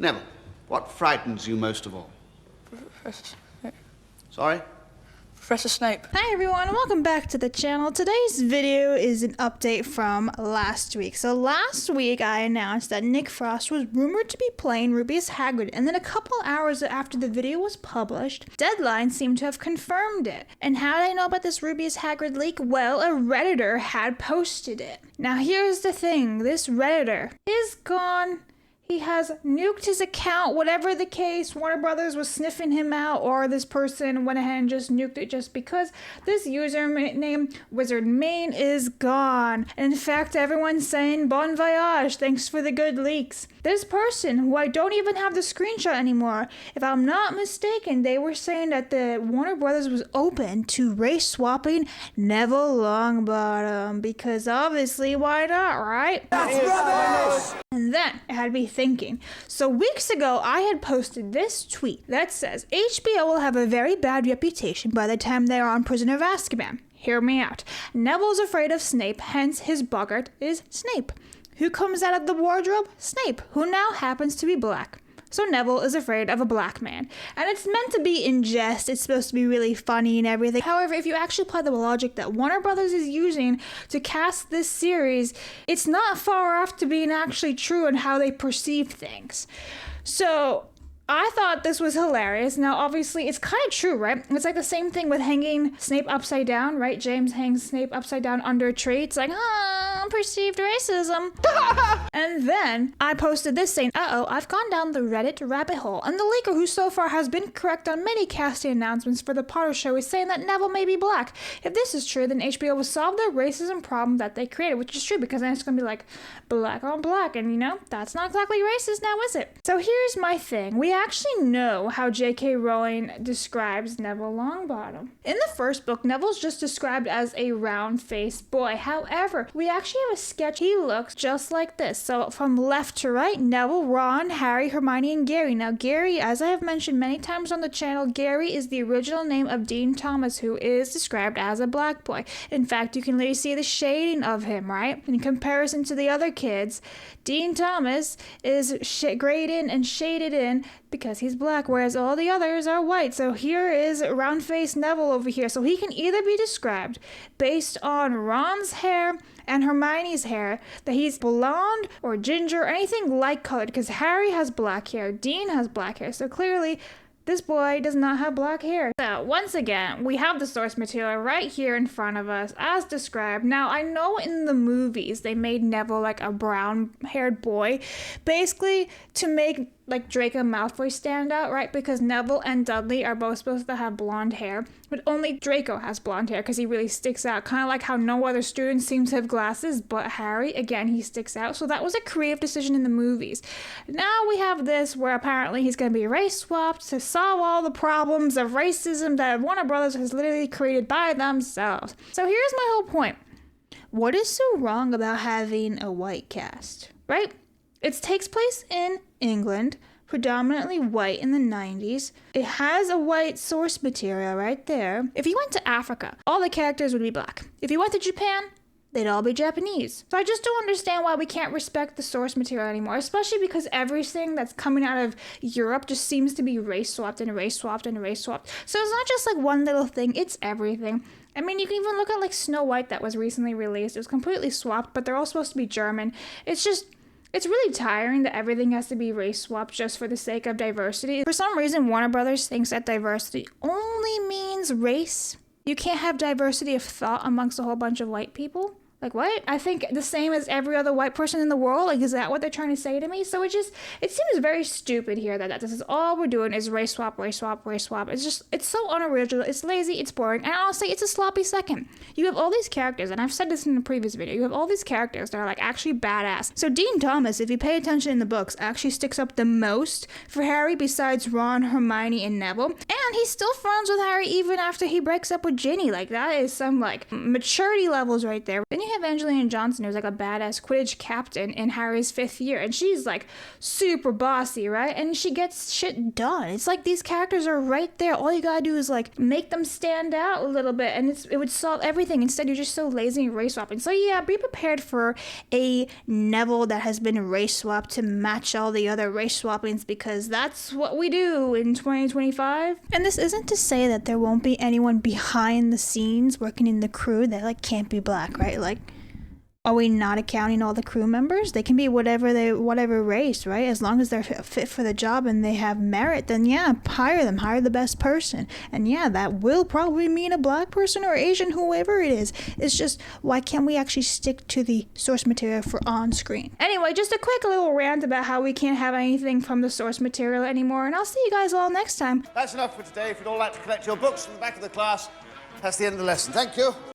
Neville, what frightens you most of all? Professor Snape. Sorry? Professor Snape. Hi everyone, and welcome back to the channel. Today's video is an update from last week. So last week I announced that Nick Frost was rumored to be playing Rubeus Hagrid, and then a couple hours after the video was published, Deadline seemed to have confirmed it. And how did I know about this Rubeus Hagrid leak? Well, a Redditor had posted it. Now here's the thing, this Redditor is gone. He has nuked his account, whatever the case. Warner Brothers was sniffing him out, or this person went ahead and just nuked it just because. This username, Wizard Main, is gone. And in fact, everyone's saying bon voyage, thanks for the good leaks. This person, who I don't even have the screenshot anymore, if I'm not mistaken, they were saying that the Warner Brothers was open to race swapping Neville Longbottom, because obviously, why not, right? That's rubbish! And then it had me thinking. So weeks ago, I had posted this tweet that says, HBO will have a very bad reputation by the time they are on Prisoner of Azkaban. Hear me out. Neville's afraid of Snape, hence his boggart is Snape. Who comes out of the wardrobe? Snape, who now happens to be black. So Neville is afraid of a black man. And it's meant to be in jest, it's supposed to be really funny and everything. However, if you actually apply the logic that Warner Brothers is using to cast this series, it's not far off to being actually true in how they perceive things. So I thought this was hilarious. Now, obviously, it's kind of true, right? It's like the same thing with hanging Snape upside down, right? James hangs Snape upside down under a tree. It's like, perceived racism. And then I posted this saying, I've gone down the Reddit rabbit hole. And the leaker, who so far has been correct on many casting announcements for the Potter show, is saying that Neville may be black. If this is true, then HBO will solve their racism problem that they created, which is true, because then it's going to be like black on black. And, you know, that's not exactly racist now, is it? So here's my thing. We actually know how J.K. Rowling describes Neville Longbottom. In the first book, Neville's just described as a round-faced boy. However, we actually have a sketch. He looks just like this. So from left to right, Neville, Ron, Harry, Hermione, and Gary. Now Gary, as I have mentioned many times on the channel, Gary is the original name of Dean Thomas, who is described as a black boy. In fact, you can literally see the shading of him, right? In comparison to the other kids, Dean Thomas is grayed in and shaded in because he's black, whereas all the others are white. So here is round-faced Neville over here. So he can either be described based on Ron's hair and Hermione's hair, that he's blonde or ginger or anything light colored, because Harry has black hair, Dean has black hair, so clearly this boy does not have black hair. So once again, we have the source material right here in front of us as described. Now I know in the movies they made Neville like a brown haired boy, basically to make like Draco Malfoy stand out, right? Because Neville and Dudley are both supposed to have blonde hair, but only Draco has blonde hair because he really sticks out. Kind of like how no other student seems to have glasses, but Harry, again, he sticks out. So that was a creative decision in the movies. Now we have this where apparently he's going to be race swapped to solve all the problems of racism that Warner Brothers has literally created by themselves. So here's my whole point. What is so wrong about having a white cast, right? It takes place in England, predominantly white in the 90s. It has a white source material right there. If you went to Africa, all the characters would be black. If you went to Japan, they'd all be Japanese. So I just don't understand why we can't respect the source material anymore, especially because everything that's coming out of Europe just seems to be race swapped and race swapped and race swapped. So it's not just like one little thing, it's everything. I mean, you can even look at like Snow White that was recently released. It was completely swapped, but they're all supposed to be German. It's really tiring that everything has to be race swapped just for the sake of diversity. For some reason, Warner Brothers thinks that diversity only means race. You can't have diversity of thought amongst a whole bunch of white people. Like, what? I think the same as every other white person in the world? Like, is that what they're trying to say to me? So it seems very stupid here that this is all we're doing is race swap, race swap, race swap. It's so unoriginal, it's lazy, it's boring, and honestly, it's a sloppy second. You have all these characters, and I've said this in the previous video, you have all these characters that are, like, actually badass. So Dean Thomas, if you pay attention in the books, actually sticks up the most for Harry besides Ron, Hermione, and Neville. And he's still friends with Harry even after he breaks up with Ginny. Like, that is some, like, maturity levels right there. Then you have Angelina Johnson, who's like a badass Quidditch captain in Harry's 5th year, and she's like super bossy, right? And she gets shit done. It's like these characters are right there. All you gotta do is like make them stand out a little bit, and it would solve everything. Instead, you're just so lazy and race swapping. So yeah, be prepared for a Neville that has been race swapped to match all the other race swappings, because that's what we do in 2025. And this isn't to say that there won't be anyone behind the scenes working in the crew that like can't be black, right? Like, are we not accounting all the crew members? They can be whatever race, right? As long as they're fit for the job and they have merit, then yeah, hire them, hire the best person. And yeah, that will probably mean a black person or Asian, whoever it is. It's just, why can't we actually stick to the source material for on screen? Anyway, just a quick little rant about how we can't have anything from the source material anymore, and I'll see you guys all next time. That's enough for today. If you'd all like to collect your books from the back of the class, that's the end of the lesson. Thank you.